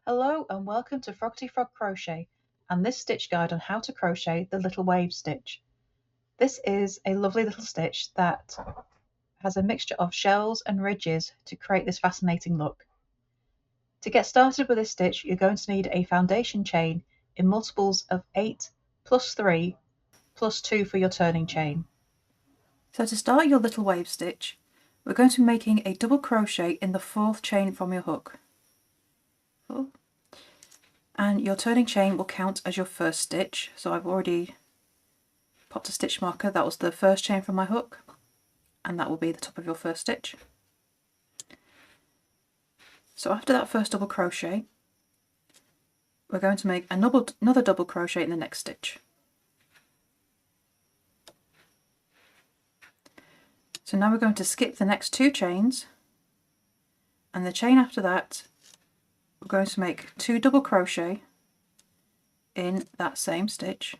Hello and welcome to Froggity Frog Crochet and this stitch guide on how to crochet the little wave stitch. This is a lovely little stitch that has a mixture of shells and ridges to create this fascinating look. To get started with this stitch, you're going to need a foundation chain in multiples of 8 plus 3 plus 2 for your turning chain. So to start your little wave stitch, we're going to be making a double crochet in the 4th chain from your hook. 4. And your turning chain will count as your first stitch. So I've already popped a stitch marker. That was the first chain from my hook, and that will be the top of your first stitch. So after that first double crochet, we're going to make another double crochet in the next stitch. So now we're going to skip the next 2 chains, and the chain after that we're going to make 2 double crochet in that same stitch,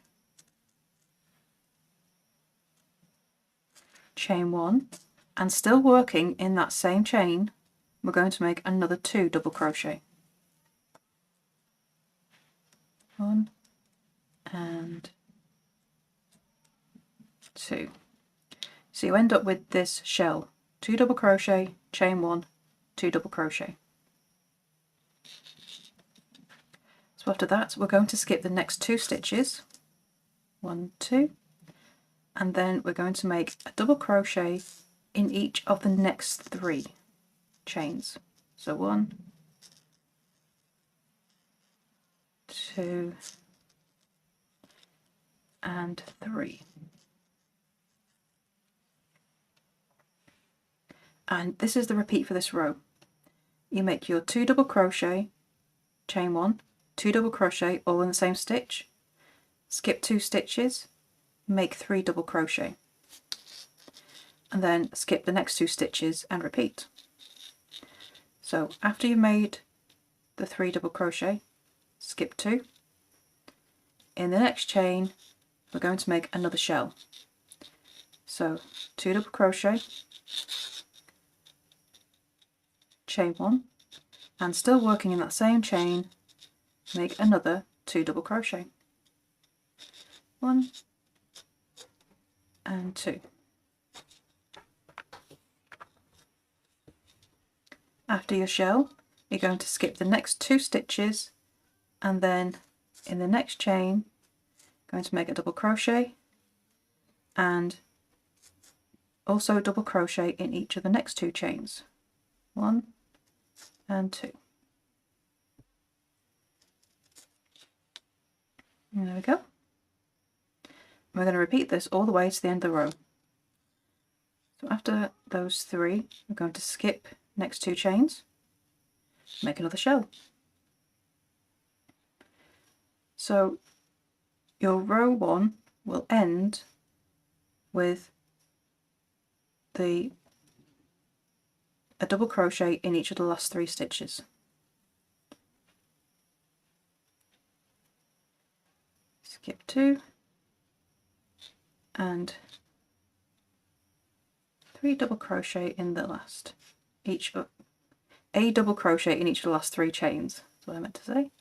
chain 1, and still working in that same chain, we're going to make another 2 double crochet. 1 and 2. So you end up with this shell: 2 double crochet, chain 1, 2 double crochet. So after that we're going to skip the next 2 stitches, 1, 2, and then we're going to make a double crochet in each of the next 3 chains. So 1, 2 and 3. And this is the repeat for this row. You make your 2 double crochet, chain 1, 2 double crochet all in the same stitch, skip 2 stitches, make 3 double crochet, and then skip the next 2 stitches and repeat. So after you've made the 3 double crochet, skip 2. In the next chain we're going to make another shell. So 2 double crochet, chain 1, and still working in that same chain, make another 2 double crochet. 1 and 2. After your shell, you're going to skip the next 2 stitches, and then in the next chain going to make a double crochet and also a double crochet in each of the next 2 chains. 1 and 2. And there we go. We're going to repeat this all the way to the end of the row. So after those 3, we're going to skip next 2 chains, make another shell. So your row 1 will end with a double crochet in each of the last 3 stitches. Skip 2 and 3 double crochet in the last, a double crochet in each of the last 3 chains, that's what I meant to say,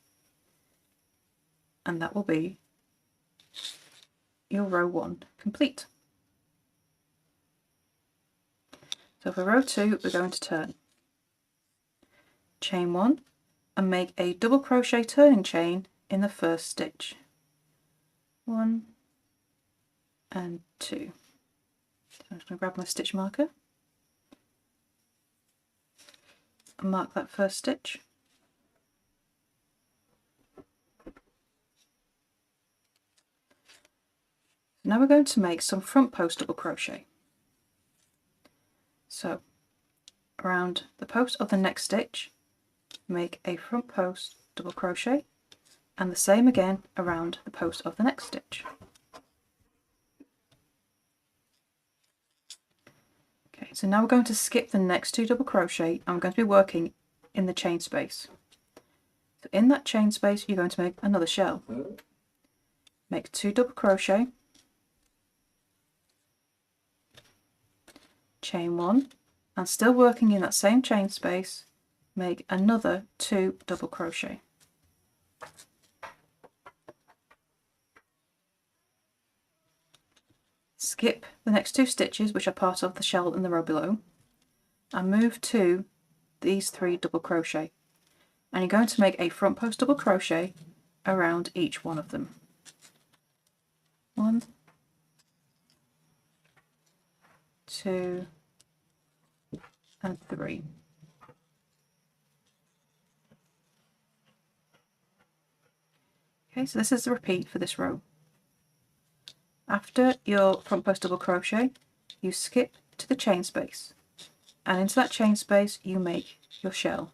and that will be your row 1 complete. So for row 2 we're going to turn, chain 1 and make a double crochet turning chain in the first stitch. 1 and 2. So I'm just going to grab my stitch marker and mark that first stitch. Now we're going to make some front post double crochet. So around the post of the next stitch, make a front post double crochet, and the same again around the post of the next stitch. Okay, so now we're going to skip the next 2 double crochet, and we're going to be working in the chain space. So in that chain space you're going to make another shell. Make 2 double crochet, chain 1, and still working in that same chain space, make another 2 double crochet. Skip the next 2 stitches, which are part of the shell in the row below, and move to these 3 double crochet, and you're going to make a front post double crochet around each one of them. 1, 2 and 3. Okay, so this is the repeat for this row. After your front post double crochet, you skip to the chain space, and into that chain space you make your shell,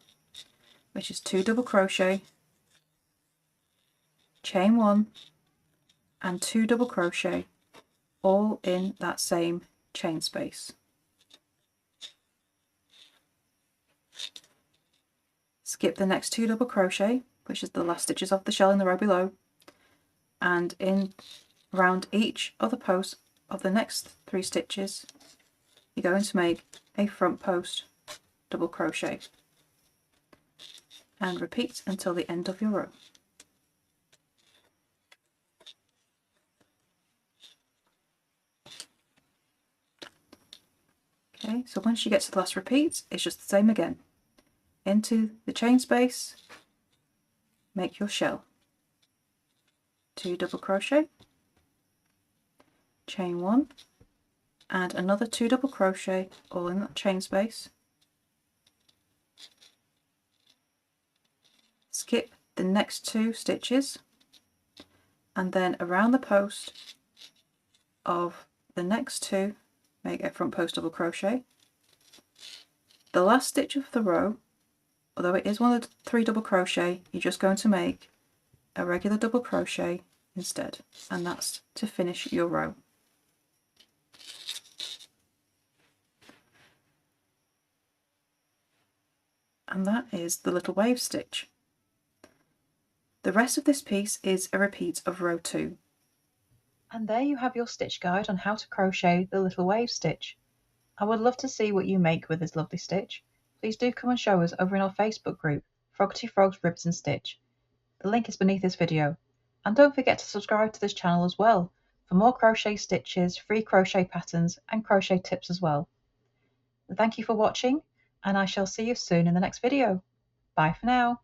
which is 2 double crochet, chain 1 and 2 double crochet, all in that same chain space. Skip the next 2 double crochet, which is the last stitches of the shell in the row below, and in round each other post of the next 3 stitches you're going to make a front post double crochet, and repeat until the end of your row. Okay, so once you get to the last repeat, it's just the same again. Into the chain space, make your shell, 2 double crochet, chain 1 and another 2 double crochet, all in that chain space. Skip the next 2 stitches, and then around the post of the next 2 make a front post double crochet. The last stitch of the row, although it is one of the 3 double crochet, you're just going to make a regular double crochet instead, and that's to finish your row. And that is the little wave stitch. The rest of this piece is a repeat of row 2. And there you have your stitch guide on how to crochet the little wave stitch. I would love to see what you make with this lovely stitch. Please do come and show us over in our Facebook group, Froggity Frogs Ribs and Stitch. The link is beneath this video. And don't forget to subscribe to this channel as well for more crochet stitches, free crochet patterns and crochet tips as well. Thank you for watching, and I shall see you soon in the next video. Bye for now.